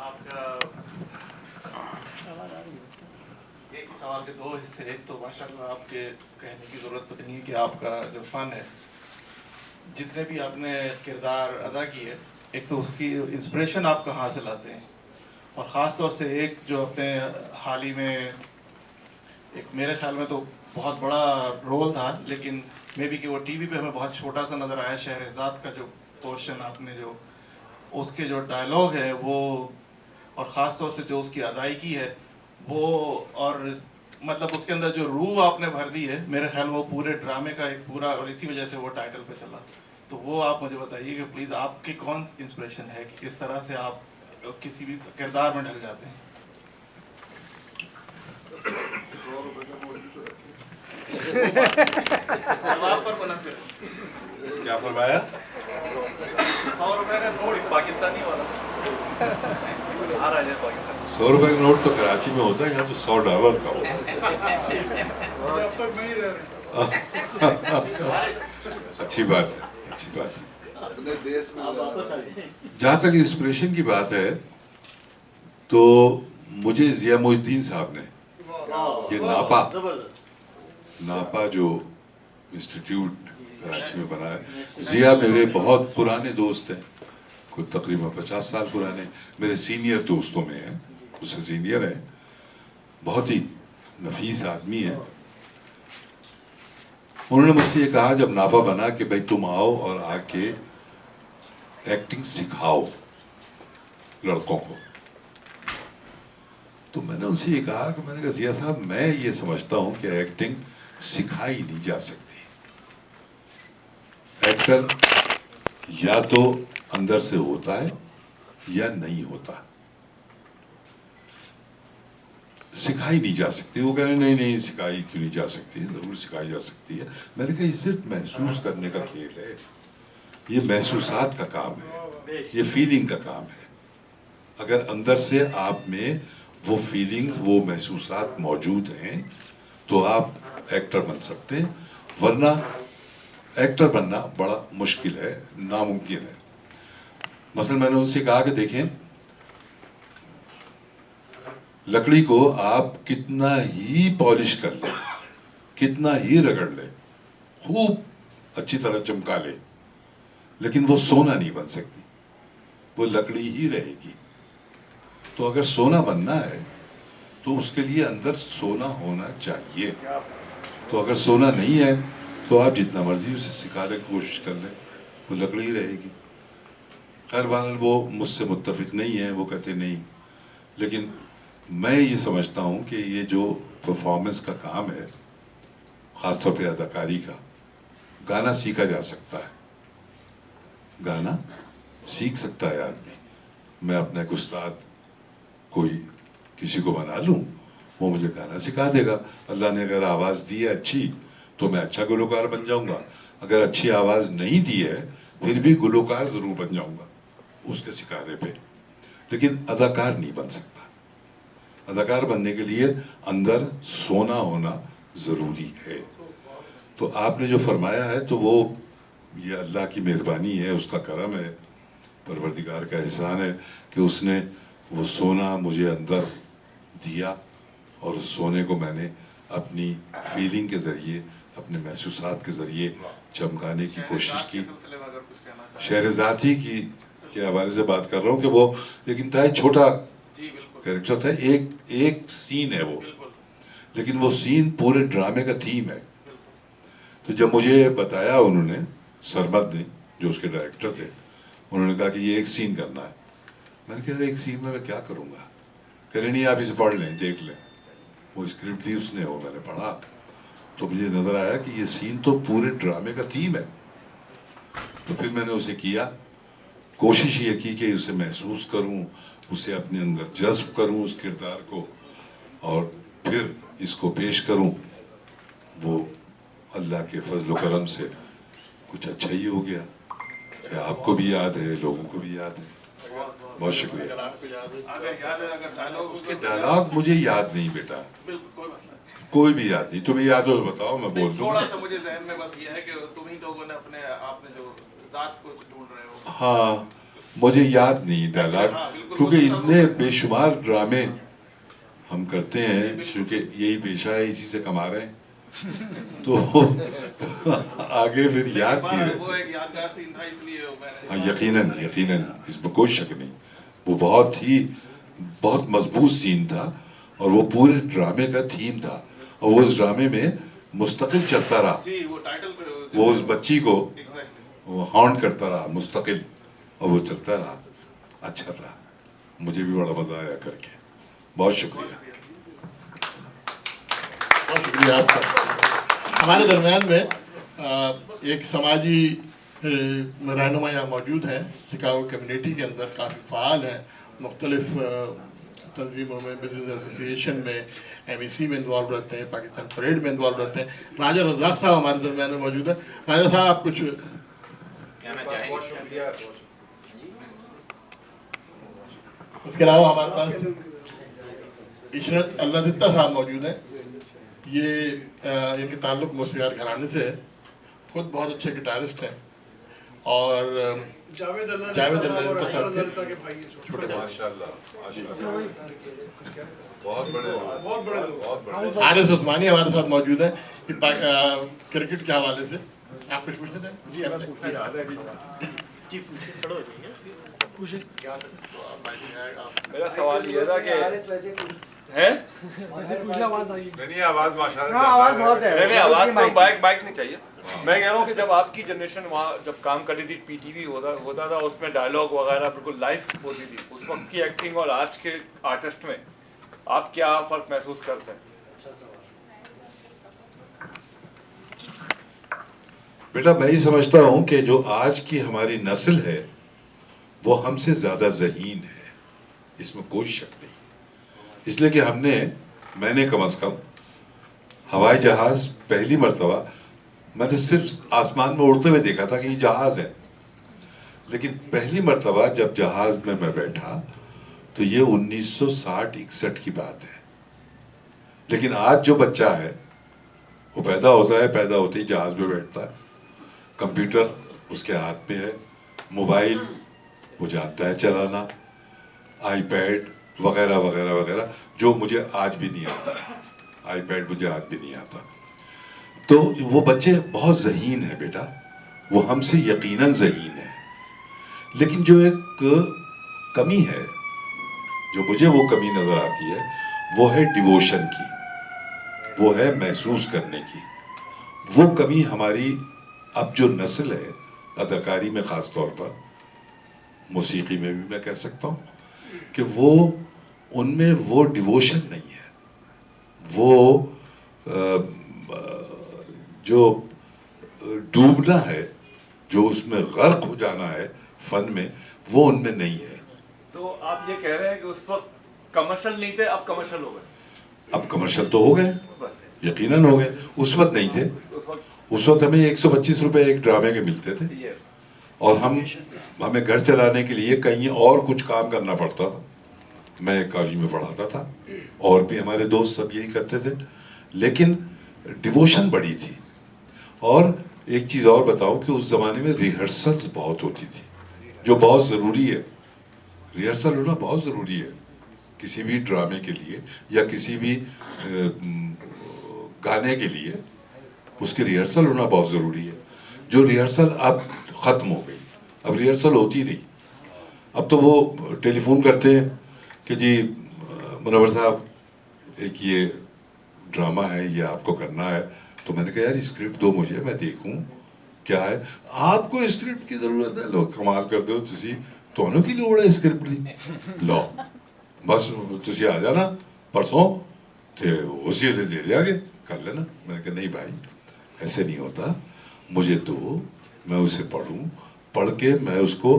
آپ کا ایک سوال کے دو حصے. ایک تو ماشاءاللہ آپ کے کہنے کی ضرورت تو نہیں ہے کہ آپ کا جو فن ہے, جتنے بھی آپ نے کردار ادا کیے, ایک تو اس کی انسپریشن آپ کہاں سے لاتے ہیں, اور خاص طور سے ایک جو اپنے حال ہی میں ایک میرے خیال میں تو بہت بڑا رول تھا, لیکن مے بی کہ وہ ٹی وی پہ ہمیں بہت چھوٹا سا نظر آیا, شہرزاد کا جو پورشن آپ نے جو اس کے جو ڈائلاگ ہے وہ, اور خاص طور سے جو اس کی ادائیگی ہے وہ, اور مطلب اس کے اندر جو روح آپ نے بھر دی ہے, میرے خیال میں وہ پورے ڈرامے کا ایک پورا, اور اسی وجہ سے وہ ٹائٹل پہ چلا. تو وہ آپ مجھے بتائیے کہ پلیز آپ کی کون انسپریشن ہے کہ کس طرح سے آپ کسی بھی کردار میں ڈھل جاتے ہیں. جواب پر منحصر. کیا فرمایا؟ 100 روپے کا نوٹ پاکستانی والا. 100 روپے کا نوٹ تو کراچی میں ہوتا ہے, یہاں تو $100 کا ہوتا ہے. اچھی بات ہے, اچھی بات ہے. جہاں تک انسپریشن کی بات ہے تو مجھے ضیاء محی الدین صاحب نے یہ ناپا جو انسٹیٹیوٹ کراچی میں بنا ہے, ضیاء میرے بہت پرانے دوست ہیں, کوئی تقریباً 50 سال پرانے, میرے سینئر دوستوں میں ہیں, اس سے سینئر ہیں, بہت ہی نفیس آدمی ہے. انہوں نے مجھ سے یہ کہا جب ناپا بنا کہ بھائی تم آؤ اور آ کے ایکٹنگ سکھاؤ لڑکوں کو. تو میں نے ان سے یہ کہا کہ میں نے کہا ضیاء صاحب میں یہ سمجھتا ہوں کہ ایکٹنگ سکھائی نہیں جا سکتی. ایکٹر یا تو اندر سے ہوتا ہے یا نہیں ہوتا, سکھائی نہیں جا سکتی. وہ کہہ رہے ہیں نہیں سکھائی کیوں نہیں جا سکتی, ضرور سکھائی جا سکتی ہے. میں نے کہا یہ صرف محسوس کرنے کا کھیل ہے, یہ محسوسات کا کام ہے, یہ فیلنگ کا کام ہے. اگر اندر سے آپ میں وہ فیلنگ, وہ محسوسات موجود ہیں تو آپ ایکٹر بن سکتے ہیں, ورنہ ایکٹر بننا بڑا مشکل ہے, ناممکن ہے. مثلا میں نے ان سے کہا کہ دیکھیں لکڑی کو آپ کتنا ہی پالش کر لیں, کتنا ہی رگڑ لیں, خوب اچھی طرح چمکا لیں, لیکن وہ سونا نہیں بن سکتی, وہ لکڑی ہی رہے گی. تو اگر سونا بننا ہے تو اس کے لیے اندر سونا ہونا چاہیے. تو اگر سونا نہیں ہے تو آپ جتنا مرضی اسے سکھانے کی کوشش کر لیں, وہ لکڑی ہی رہے گی. خیر بہرحال وہ مجھ سے متفق نہیں ہیں, وہ کہتے نہیں. لیکن میں یہ سمجھتا ہوں کہ یہ جو پرفارمنس کا کام ہے, خاص طور پہ اداکاری کا, گانا سیکھا جا سکتا ہے, گانا سیکھ سکتا ہے آدمی. میں اپنا ایک استاد کوئی کسی کو بنا لوں, وہ مجھے گانا سکھا دے گا. اللہ نے اگر آواز دی ہے اچھی تو میں اچھا گلوکار بن جاؤں گا, اگر اچھی آواز نہیں دی ہے پھر بھی گلوکار ضرور بن جاؤں گا اس کے سکھانے پہ. لیکن اداکار نہیں بن سکتا. اداکار بننے کے لیے اندر سونا ہونا ضروری ہے. تو آپ نے جو فرمایا ہے تو وہ یہ اللہ کی مہربانی ہے, اس کا کرم ہے, پروردگار کا احسان ہے کہ اس نے وہ سونا مجھے اندر دیا, اور اس سونے کو میں نے اپنی فیلنگ کے ذریعے, اپنے محسوسات کے ذریعے چمکانے کی کوشش کی. شہرزادی کی کے حوالے سے بات کر رہا ہوں کہ وہ ایک انتہائی چھوٹا کریکٹر تھا, ایک سین ہے وہ, لیکن وہ سین پورے ڈرامے کا تھیم ہے. تو جب مجھے بتایا انہوں نے, سرمد نے جو اس کے ڈائریکٹر تھے, انہوں نے کہا کہ یہ ایک سین کرنا ہے. میں نے کہا ایک سین میں کیا کروں گا؟ کہہ رہے نہیں آپ اسے پڑھ لیں, دیکھ لیں. وہ اسکرپٹ دی اس نے, وہ میں نے پڑھا تو مجھے نظر آیا کہ یہ سین تو پورے ڈرامے کا تھیم ہے. تو پھر میں نے اسے کیا, کوشش یہ کی کہ اسے محسوس کروں, اسے اپنے اندر جذب کروں اس کردار کو, اور پھر اس کو پیش کروں. وہ اللہ کے فضل و کرم سے کچھ اچھا ہی ہو گیا, کہ آپ کو بھی یاد ہے, لوگوں کو بھی یاد ہے. بہت شکریہ. اس کے ڈائلاگ مجھے یاد نہیں بیٹا, کوئی بھی یاد نہیں. تمہیں یاد ہو تو بتاؤ, میں بول دوں. تھوڑا سا مجھے ذہن میں بس یہ ہے کہ تم ہی لوگوں نے اپنے آپ میں جو ذات کو ڈھونڈ رہے ہو. ہاں مجھے یاد نہیں ڈائلاگ، کیونکہ اتنے بے شمار ڈرامے ہم کرتے ہیں، چونکہ یہی پیشہ ہے، اسی سے کما رہے ہیں، تو آگے پھر یاد نہیں وہ رہتے. ایک یادگار سین تھا، اس لیے میں نے ہاں یقیناً یقیناً، اس میں کوئی شک نہیں، وہ بہت مضبوط سین تھا، اور وہ پورے ڈرامے کا تھیم تھا، اور وہ اس ڈرامے میں مستقل چلتا رہا. جی وہ ٹائٹل پہ وہ اس بچی کو ایگزیکٹلی وہ ہانٹ کرتا رہا مستقل، اور وہ چلتا رہا. اچھا تھا، مجھے بھی بڑا مزہ آیا کر کے. بہت شکریہ. بہت شکریہ آپ کا. ہمارے درمیان میں ایک سماجی رہنما یہاں موجود ہیں، شکاگو کمیونٹی کے اندر کافی فعال ہیں، مختلف تنظیموں میں، بزنس ایسوسی ایشن میں، MEC میں انوالو رہتے ہیں، پاکستان پریڈ میں انوالو رہتے ہیں. راجہ رزاق صاحب ہمارے درمیان میں موجود ہیں. راجہ صاحب آپ کچھ اس کے علاوہ ہمارے پاس عشرت اللہ دتہ صاحب موجود ہیں. یہ ان کے تعلق موسیقار گھرانے سے ہے، خود بہت اچھے گٹارسٹ ہیں، اور جاوید اللہ دتہ صاحب کے چھوٹے بھائی. بہت بڑے. حارث عثمانی ہمارے ساتھ موجود ہیں، کرکٹ کے حوالے سے. آپ کچھ پوچھنا چاہیں؟ جی میرا سوال یہ تھا کہ آواز ماشاءاللہ آواز تو بائک نہیں چاہیے. میں کہہ رہا ہوں کہ جب آپ کی جنریشن وہاں جب کام کرتی تھی، PTV ہوتا تھا، اس میں ڈائلاگ وغیرہ بالکل لائف ہوتی تھی. اس وقت کی ایکٹنگ اور آج کے آرٹسٹ میں آپ کیا فرق محسوس کرتے ہیں؟ بیٹا میں یہ سمجھتا ہوں کہ جو آج کی ہماری نسل ہے وہ ہم سے زیادہ ذہین ہے، اس میں کوئی شک نہیں. اس لیے کہ میں نے کم از کم ہوائی جہاز پہلی مرتبہ میں نے صرف آسمان میں اڑتے ہوئے دیکھا تھا کہ یہ جہاز ہے، لیکن پہلی مرتبہ جب جہاز میں بیٹھا تو یہ 1960-61 کی بات ہے. لیکن آج جو بچہ ہے وہ پیدا ہوتے ہی جہاز میں بیٹھتا ہے، کمپیوٹر اس کے ہاتھ میں ہے، موبائل وہ جانتا ہے چلانا، آئی پیڈ وغیرہ وغیرہ وغیرہ، جو مجھے آج بھی نہیں آتا. آئی پیڈ مجھے آج بھی نہیں آتا. تو وہ بچے بہت ذہین ہیں بیٹا، وہ ہم سے یقیناً ذہین ہیں. لیکن جو ایک کمی ہے، جو مجھے وہ کمی نظر آتی ہے، وہ ہے ڈیووشن کی، وہ ہے محسوس کرنے کی. وہ کمی ہماری اب جو نسل ہے، اداکاری میں خاص طور پر، موسیقی میں بھی میں کہہ سکتا ہوں کہ ان میں وہ ڈیووشن نہیں ہے. وہ جو ڈوبنا ہے، جو اس میں غرق ہو جانا ہے فن میں، وہ ان میں نہیں ہے. تو آپ یہ کہہ رہے ہیں کہ اس وقت کمرشل نہیں تھے، اب کمرشل ہو گئے؟ اب کمرشل تو ہو گئے، یقیناً ہو گئے. اس وقت نہیں تھے. اس وقت ہمیں 125 روپے ایک ڈرامے کے ملتے تھے، اور ہمیں گھر چلانے کے لیے کہیں اور کچھ کام کرنا پڑتا تھا. میں کالج میں پڑھاتا تھا، اور بھی ہمارے دوست سب یہی کرتے تھے. لیکن ڈیووشن بڑی تھی. اور ایک چیز اور بتاؤں کہ اس زمانے میں ریہرسلز بہت ہوتی تھی، جو بہت ضروری ہے. ریہرسل ہونا بہت ضروری ہے کسی بھی ڈرامے کے لیے یا کسی بھی گانے کے لیے. اس کی ریہرسل ہونا بہت ضروری ہے. جو ریہرسل اب ختم ہو گئی، اب ریہرسل ہوتی نہیں. اب تو وہ ٹیلی فون کرتے ہیں کہ جی منور صاحب ایک یہ ڈرامہ ہے، یہ آپ کو کرنا ہے. تو میں نے کہا یار اسکرپٹ دو مجھے، میں دیکھوں کیا ہے. آپ کو اسکرپٹ کی ضرورت ہے؟ لو کمال کر دو تسی تونوں کی لوڑ ہے اسکرپٹ دی. لو بس تسی آ جانا پرسوں تے اسی دے دیا گے، کر لینا. میں نے کہا نہیں بھائی ایسے نہیں ہوتا، مجھے دو، میں اسے پڑھوں، پڑھ کے میں اس کو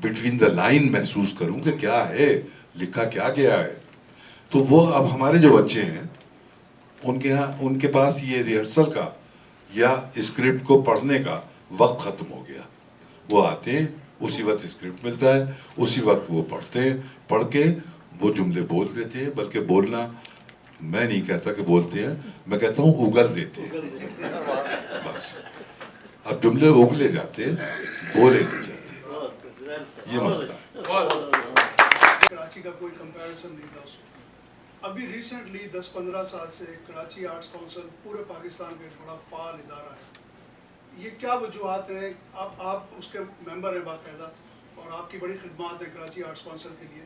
بٹوین دا لائن محسوس کروں کہ کیا ہے لکھا، کیا گیا ہے. تو وہ اب ہمارے جو بچے ہیں ان کے پاس یہ ریہرسل کا یا اسکرپٹ کو پڑھنے کا وقت ختم ہو گیا. وہ آتے ہیں، اسی وقت اسکرپٹ ملتا ہے، اسی وقت وہ پڑھتے ہیں، پڑھ کے وہ جملے بول دیتے ہیں. بلکہ بولنا میں نہیں کہتا کہ بولتے ہیں، میں کہتا ہوں اگل دیتے ہیں. بس اب جملے اگلے جاتے ہیں، بولے نہیں جاتے. یہ مسئلہ ہے. کراچی کا کوئی کمپیریزن نہیں تھا اس وقت. ابھی ریسنٹلی 10-15 سال سے کراچی آرٹس کونسل پورے پاکستان کا ایک بڑا فعال ادارہ ہے. یہ کیا وجوہات ہیں؟ آپ اس کے ممبر ہیں باقاعدہ اور آپ کی بڑی خدمات ہیں کراچی آرٹس کونسل کے لیے.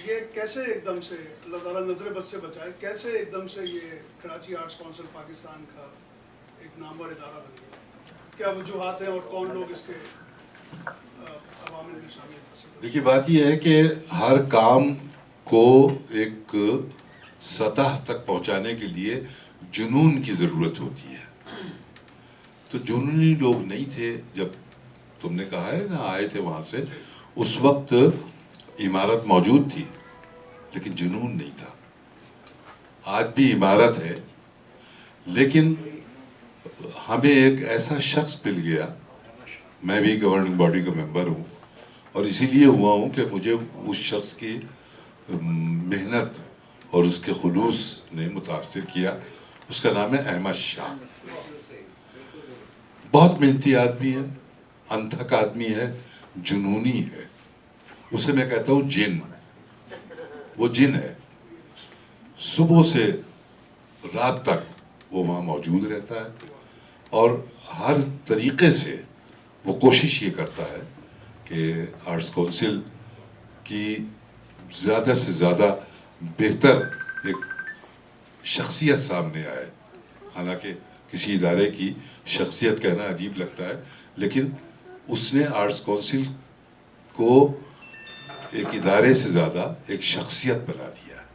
یہ کیسے ایک دم سے اللہ تعالیٰ نظر بد سے بچائے، کیسے ایک دم سے یہ کراچی آرٹس کونسل پاکستان کا ایک نامور ادارہ بن گیا؟ کیا وجوہات ہیں اور کون لوگ اس کے عوامل میں شامل ہیں؟ دیکھیے بات یہ ہے کہ ہر کام کو ایک سطح تک پہنچانے کے لیے جنون کی ضرورت ہوتی ہے. تو جنونی لوگ نہیں تھے جب تم نے کہا ہے نا آئے تھے وہاں سے. اس وقت عمارت موجود تھی لیکن جنون نہیں تھا. آج بھی عمارت ہے لیکن ہمیں ایک ایسا شخص مل گیا. میں بھی گورننگ باڈی کا ممبر ہوں اور اسی لیے ہوا ہوں کہ مجھے اس شخص کی محنت اور اس کے خلوص نے متاثر کیا. اس کا نام ہے احمد شاہ. بہت محنتی آدمی ہے، انتھک آدمی ہے، جنونی ہے. اسے میں کہتا ہوں جن. وہ جن ہے. صبح سے رات تک وہ وہاں موجود رہتا ہے اور ہر طریقے سے وہ کوشش یہ کرتا ہے کہ آرٹس کونسل کی زیادہ سے زیادہ بہتر ایک شخصیت سامنے آئے. حالانکہ کسی ادارے کی شخصیت کہنا عجیب لگتا ہے لیکن اس نے آرٹس کونسل کو ایک ادارے سے زیادہ ایک شخصیت بنا دیا ہے.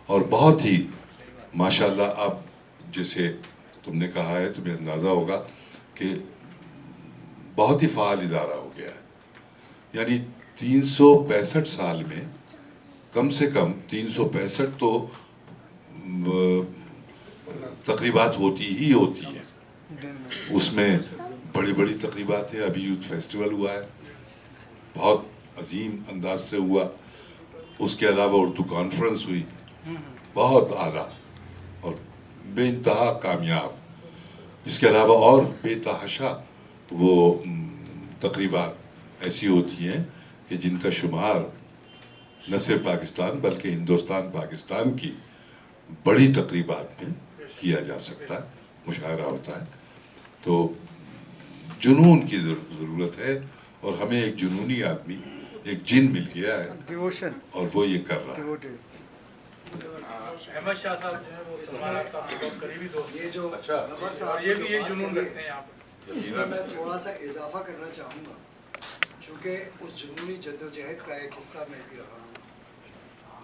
اور بہت ہی ماشاءاللہ اب جیسے تم نے کہا ہے تمہیں اندازہ ہوگا کہ بہت ہی فعال ادارہ ہو گیا ہے. یعنی 365 سال میں کم سے کم 365 تو تقریبات ہوتی ہی ہوتی ہیں. اس میں بڑی بڑی تقریبات ہیں. ابھی یوتھ فیسٹیول ہوا ہے، بہت عظیم انداز سے ہوا. اس کے علاوہ اردو کانفرنس ہوئی، بہت اعلیٰ اور بے انتہا کامیاب. اس کے علاوہ اور بے تحاشا وہ تقریبات ایسی ہوتی ہیں کہ جن کا شمار نہ صرف پاکستان بلکہ ہندوستان پاکستان کی بڑی تقریبات میں کیا جا سکتا ہے، مشاہرہ ہوتا ہے. تو جنون کی ضرورت ہے اور ہمیں ایک جنونی آدمی، ایک جن مل گیا ہے اور وہ یہ کر رہا ہے. احمد شاہ صاحب جو ہیں وہ ہمارا بہت قریبی دوست. یہ جو نفر صاحب یہ بھی یہ جنون رکھتے ہیں. یہاں پہ اس میں تھوڑا سا اضافہ کرنا چاہوں گا چونکہ اس جنونی جدوجہد کا ایک حصہ میں بھی رہا ہوں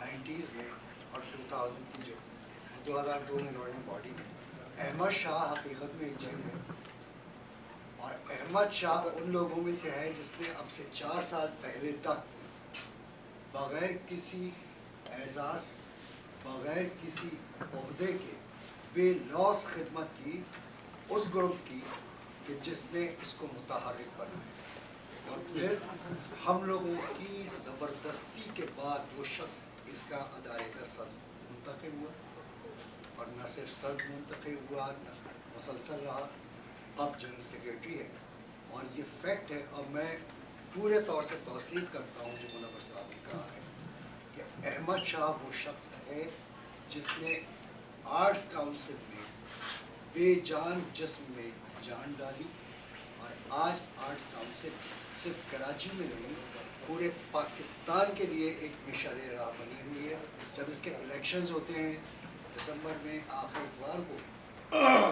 90s میں اور 2000 کی جو 2002 میں گورننگ باڈی میں. احمد شاہ حقیقت میں ایک جن ہے اور احمد شاہ ان لوگوں میں سے ہے جس نے اب سے 4 سال پہلے تک بغیر کسی اعزاز، بغیر کسی عہدے کے بے لوث خدمت کی اس گروپ کی کہ جس نے اس کو متحرک بنایا. اور پھر ہم لوگوں کی زبردستی کے بعد وہ شخص اس کا ادارے کا صدر منتخب ہوا اور نہ صرف صدر منتخب ہوا، نہ مسلسل رہا، اب جنرل سیکریٹری ہے. اور یہ فیکٹ ہے اور میں پورے طور سے توثیق کرتا ہوں جو منور صاحب نے کہا ہے کہ احمد شاہ وہ شخص ہے جس نے آرٹس کاؤنسل میں بے جان جسم میں جان ڈالی. اور آج آرٹس کاؤنسل صرف کراچی میں نہیں پورے پاکستان کے لیے ایک مشعل راہ بنی ہوئی ہے. جب اس کے الیکشنز ہوتے ہیں دسمبر میں آخر اتوار کو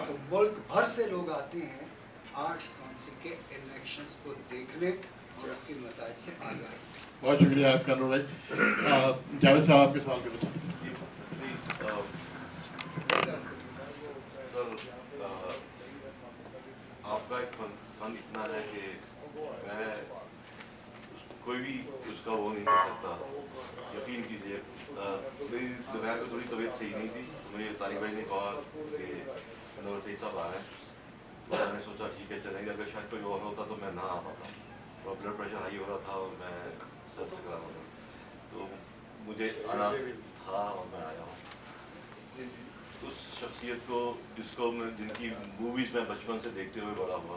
تو ملک بھر سے لوگ آتے ہیں آرٹس کاؤنسل کے الیکشنز کو دیکھنے اور اس کے نتائج سے آگاہ. بہت شکریہ آپ کا انور بھائی. جاوید صاحب آپ کے سوال کے بتائیں. آپ کا ایک فن اتنا ہے کہ میں کوئی بھی اس کا وہ نہیں کر سکتا. یقین کیجیے میری دوپہر کو تھوڑی طبیعت صحیح نہیں تھی تو مجھے طارق بھائی نے کہا کہ انور سعید صاحب آ رہے ہیں تو میں نے سوچا ٹھیک ہے چلیں گے. اگر شاید کوئی اور ہوتا تو میں نہ آ پاتا. تو بلڈ پریشر ہائی ہو رہا تھا اور میں سر سے کرا رہا تھا تو مجھے آنا تھا اور میں آیا ہوں. اس شخصیت کو جس کو میں جن کی موویز میں بچپن سے دیکھتے ہوئے بڑا ہوا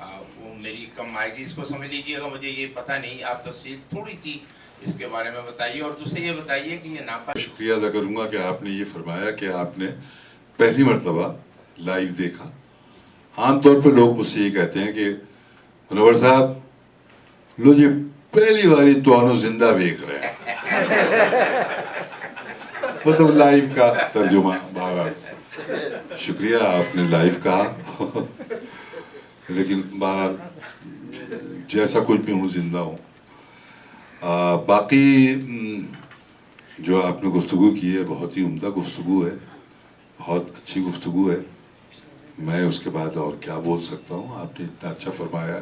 وہ میری کم آئے گی، اس کو سمجھ لیجیے گا، مجھے یہ پتہ نہیں، آپ تفصیل تھوڑی سی اس کے بارے میں بتائیے. اور دوسرے یہ بتائیے کہ یہ ناپا. شکریہ ادا کروں گا کہ آپ نے یہ فرمایا کہ آپ نے پہلی مرتبہ لائیو دیکھا. عام طور پہ لوگ مجھ سے یہ کہتے ہیں کہ منور صاحب لو جی پہلی باری تو زندہ دیکھ رہے ہیں، مطلب لائیو کا ترجمہ. بہرحال شکریہ آپ نے لائیو کہا، لیکن بہرحال جیسا کچھ بھی ہوں زندہ ہوں. باقی جو آپ نے گفتگو کی ہے بہت ہی عمدہ گفتگو ہے، بہت اچھی گفتگو ہے. میں اس کے بعد اور کیا بول سکتا ہوں. آپ نے اتنا اچھا فرمایا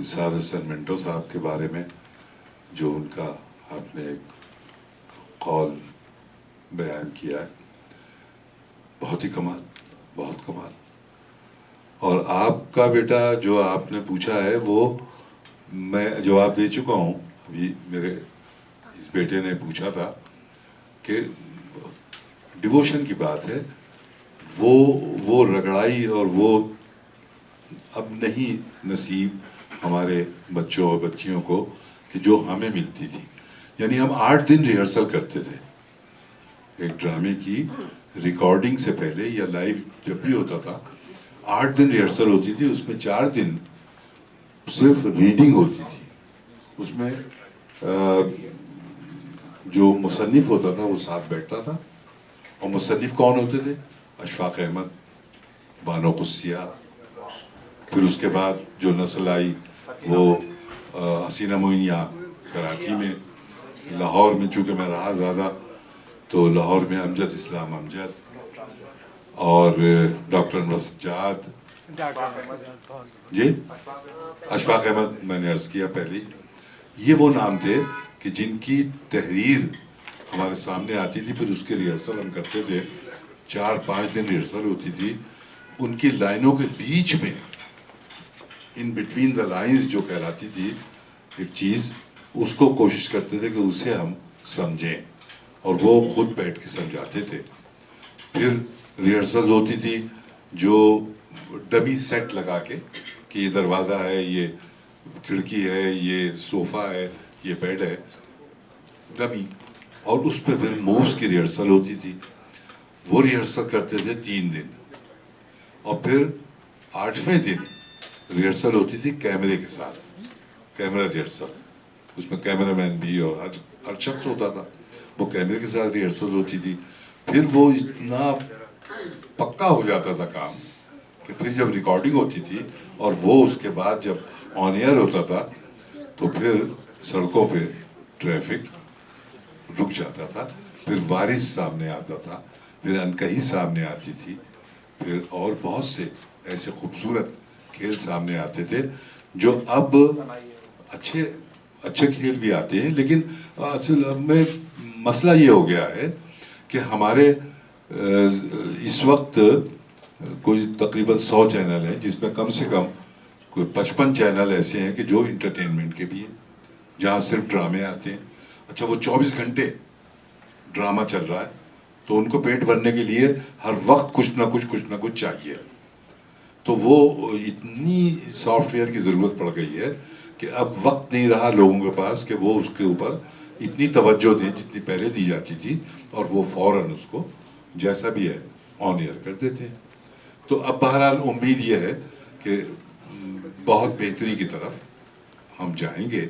سعد حسن منٹو صاحب کے بارے میں، جو ان کا آپ نے ایک قول بیان کیا ہے، بہت ہی کمال، بہت کمال. اور آپ کا بیٹا جو آپ نے پوچھا ہے وہ میں جواب دے چکا ہوں. ابھی میرے اس بیٹے نے پوچھا تھا کہ ڈیووشن کی بات ہے، وہ رگڑائی اور وہ اب نہیں نصیب ہمارے بچوں اور بچیوں کو کہ جو ہمیں ملتی تھی. یعنی ہم 8 دن ریہرسل کرتے تھے ایک ڈرامے کی ریکارڈنگ سے پہلے، یا لائیو جب بھی ہوتا تھا 8 دن ریہرسل ہوتی تھی. اس میں 4 دن صرف ریڈنگ ہوتی تھی. اس میں جو مصنف ہوتا تھا وہ ساتھ بیٹھتا تھا، اور مصنف کون ہوتے تھے؟ اشفاق احمد، بانو قدسیہ. پھر اس کے بعد جو نسل آئی وہ حسینہ معین یہاں کراچی میں. لاہور میں چونکہ میں رہا زیادہ تو لاہور میں امجد اسلام امجد اور ڈاکٹر انور سجاد، جی اشفاق احمد میں نے عرض کیا پہلے. یہ وہ نام تھے کہ جن کی تحریر ہمارے سامنے آتی تھی، پھر اس کے ریہرسل ہم کرتے تھے. 4-5 دن ریہرسل ہوتی تھی. ان کی لائنوں کے بیچ میں ان بٹوین دا لائنز جو کہلاتی تھی ایک چیز، اس کو کوشش کرتے تھے کہ اسے ہم سمجھیں، اور وہ خود بیٹھ کے سمجھاتے تھے. پھر ریہرسل ہوتی تھی جو ڈمی سیٹ لگا کے کہ یہ دروازہ ہے، یہ کھڑکی ہے، یہ صوفہ ہے، یہ بیڈ ہے، ڈمی. اور اس پہ پھر مووز کی ریہرسل ہوتی تھی. وہ ریہرسل کرتے تھے 3 دن. اور پھر 8ویں دن ریہرسل ہوتی تھی کیمرے کے ساتھ، کیمرہ ریہرسل. اس میں کیمرہ مین بھی اور ہر شخص ہوتا تھا. وہ کیمرے کے ساتھ ریہرسل ہوتی تھی. پھر وہ اتنا پکا ہو جاتا تھا کام کہ پھر جب ریکارڈنگ ہوتی تھی اور وہ اس کے بعد جب آن ایئر ہوتا تھا تو پھر سڑکوں پہ ٹریفک رک جاتا تھا. پھر وارث سامنے آتا تھا، پھر انکہی سامنے آتی تھی، پھر اور بہت سے ایسے خوبصورت کھیل سامنے آتے تھے جو اب اچھے کھیل بھی آتے ہیں. لیکن اصل میں مسئلہ یہ ہو گیا ہے کہ ہمارے اس وقت کوئی تقریباً 100 چینل ہیں، جس میں کم سے کم کوئی 55 چینل ایسے ہیں کہ جو انٹرٹینمنٹ کے بھی ہیں، جہاں صرف ڈرامے آتے ہیں. اچھا وہ 24 گھنٹے ڈرامہ چل رہا ہے تو ان کو پیٹ بھرنے کے لیے ہر وقت کچھ نہ کچھ چاہیے. تو وہ اتنی سافٹ ویئر کی ضرورت پڑ گئی ہے کہ اب وقت نہیں رہا لوگوں کے پاس کہ وہ اس کے اوپر اتنی توجہ دیں جتنی پہلے دی جاتی تھی، اور وہ فوراً اس کو جیسا بھی ہے آن ایئر کر دیتے ہیں. تو اب بہرحال امید یہ ہے کہ بہت بہتری کی طرف ہم جائیں گے،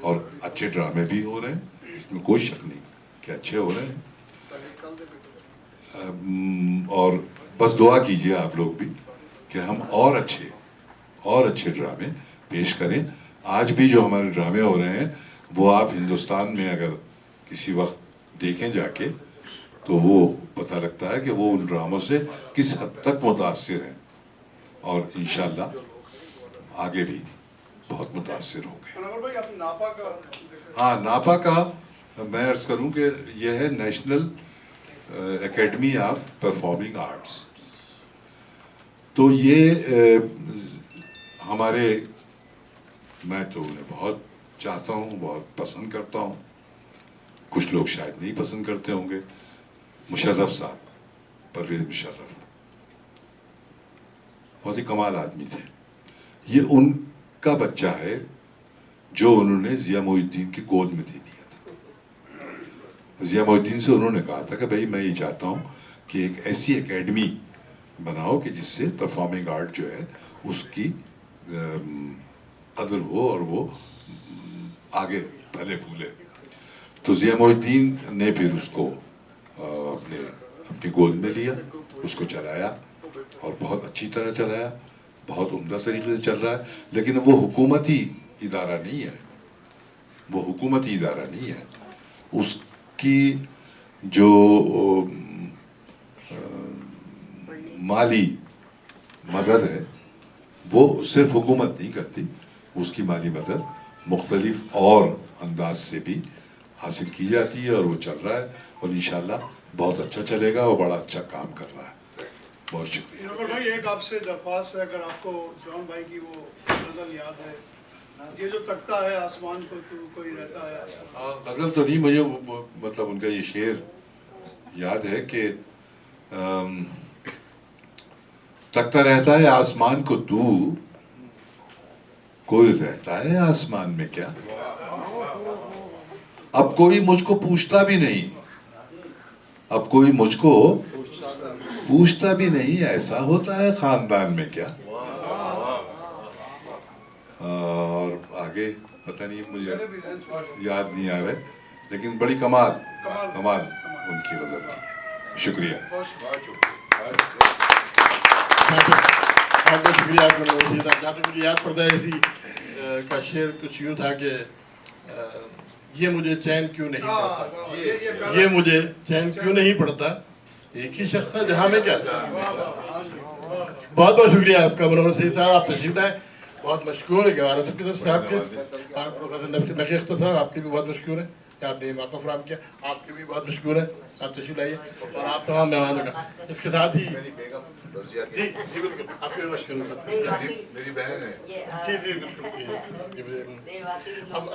اور اچھے ڈرامے بھی ہو رہے ہیں، اس میں کوئی شک نہیں کہ اچھے ہو رہے ہیں. اور بس دعا کیجئے آپ لوگ بھی کہ ہم اور اچھے ڈرامے پیش کریں. آج بھی جو ہمارے ڈرامے ہو رہے ہیں وہ آپ ہندوستان میں اگر کسی وقت دیکھیں جا کے تو وہ پتہ لگتا ہے کہ وہ ان ڈراموں سے کس حد تک متاثر ہیں، اور انشاءاللہ آگے بھی بہت متاثر ہوں گے. منور بھائی، آپ ناپا کا ہاں، ناپا کا میں عرض کروں کہ یہ ہے national academy of performing arts. تو یہ ہمارے، میں تو انہیں بہت چاہتا ہوں، بہت پسند کرتا ہوں. کچھ لوگ شاید نہیں پسند کرتے ہوں گے. مشرف صاحب، پرویز مشرف بہت ہی کمال آدمی تھے. یہ ان کا بچہ ہے جو انہوں نے ضیاء محی الدین کی گود میں دے دیا تھا. ضیاء محی الدین سے انہوں نے کہا تھا کہ بھائی میں یہ چاہتا ہوں کہ ایک ایسی اکیڈمی بناؤ کہ جس سے پرفارمنگ آرٹ جو ہے اس کی قدر ہو اور وہ آگے پھلے پھولے. تو ضیاء محی الدین نے پھر اس کو اپنی گود میں لیا, اس کو چلایا اور بہت اچھی طرح چلایا, بہت عمدہ طریقے سے چل رہا ہے. لیکن وہ حکومتی ادارہ نہیں ہے, وہ حکومتی ادارہ نہیں ہے. اس کی جو مالی مدد ہے وہ صرف حکومت نہیں کرتی, اس کی مالی مدد مختلف اور انداز سے بھی حاصل کی جاتی ہے, اور وہ چل رہا ہے اور انشاءاللہ بہت اچھا چلے گا اور بڑا اچھا کام کر رہا ہے. بہت شکریہ. نور بھائی ایک آپ سے درخواست ہے, اگر آپ کو جان بھائی کی وہ غزل یاد ہے, یہ جو تکتا ہے آسمان کو تو کوئی رہتا ہے آسمان. غزل تو نہیں, مجھے مطلب ان کا یہ شعر یاد ہے کہ تکتا رہتا ہے آسمان کو تو, کوئی رہتا ہے آسمان میں کیا, اب کوئی مجھ کو پوچھتا بھی نہیں, اب کوئی مجھ کو پوچھتا بھی نہیں, ایسا ہوتا ہے خاندان میں کیا. اور آگے پتہ نہیں, مجھے یاد نہیں آ رہے, لیکن بڑی کمال ان کی غزل تھی. شکریہ. بہت بہت شکریہ آپ کا نور صاحب. جہاں تک مجھے یاد پڑتا ہے اسی کا شعر کچھ یوں تھا کہ یہ مجھے چین کیوں نہیں پڑتا, یہ مجھے چین کیوں نہیں پڑتا, ایک ہی شخص ہے جہاں میں کیا. بہت بہت شکریہ آپ کا منور سعید صاحب, آپ تشریف لائے. بہت مشکور ہے گوارہ کی طرف سے آپ کے, نقی اختر صاحب آپ کے بھی بہت مشکور ہیں کہ آپ نے موقع فراہم کیا. آپ کے بھی بہت مشکور ہیں, آپ تشریف لائیے. اور آپ تمام مہمانوں کا اس کے ساتھ ہی جی جی بالکل آپ کے بھی مشکور ہیں, میری بہن ہے. جی جی بالکل. ہم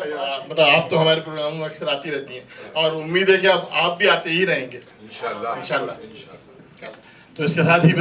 مطلب آپ تو ہمارے پروگرام میں اکثر آتی رہتی ہیں, اور امید ہے کہ آپ بھی آتے ہی رہیں گے انشاءاللہ. تو اس کے ساتھ ہی